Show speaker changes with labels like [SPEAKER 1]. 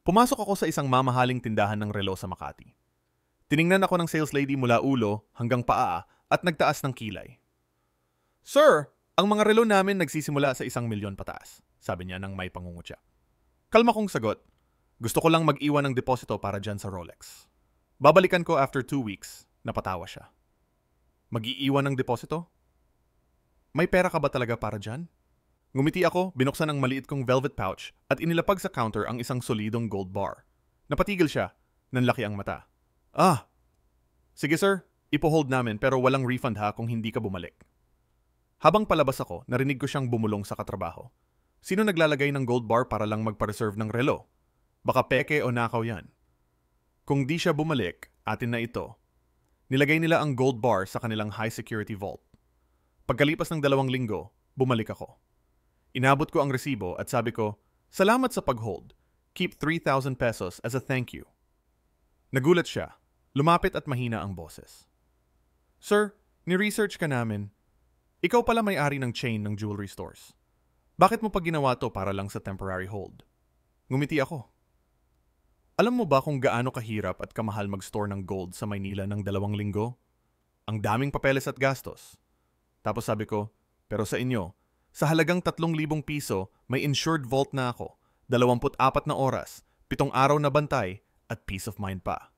[SPEAKER 1] Pumasok ako sa isang mamahaling tindahan ng relo sa Makati. Tiningnan ako ng sales lady mula ulo hanggang paa at nagtaas ng kilay. Sir, ang mga relo namin nagsisimula sa 1,000,000 pataas, sabi niya nang may pangungutya. Kalma kong sagot, gusto ko lang mag-iwan ng deposito para dyan sa Rolex. Babalikan ko after 2 weeks, napatawa siya. Mag-iiwan ng deposito? May pera ka ba talaga para dyan? Ngumiti ako, binuksan ang maliit kong velvet pouch at inilapag sa counter ang isang solidong gold bar. Napatigil siya, nanlaki ang mata. Ah, sige sir, ipo-hold namin pero walang refund ha kung hindi ka bumalik. Habang palabas ako, narinig ko siyang bumulong sa katrabaho. Sino naglalagay ng gold bar para lang magpa-reserve ng relo? Baka peke o nakaw yan. Kung di siya bumalik, atin na ito. Nilagay nila ang gold bar sa kanilang high security vault. Pagkalipas ng 2 linggo, bumalik ako. Inabot ko ang resibo at sabi ko, salamat sa pag-hold. Keep 3,000 pesos as a thank you. Nagulat siya. Lumapit at mahina ang boses. Sir, ni-research ka namin. Ikaw pala may-ari ng chain ng jewelry stores. Bakit mo pa ginawa to para lang sa temporary hold? Ngumiti ako. Alam mo ba kung gaano kahirap at kamahal mag-store ng gold sa Maynila ng 2 linggo? Ang daming papeles at gastos. Tapos sabi ko, pero sa inyo, sa halagang 3,000 piso, may insured vault na ako, 24 na oras, 7 araw na bantay, at peace of mind pa.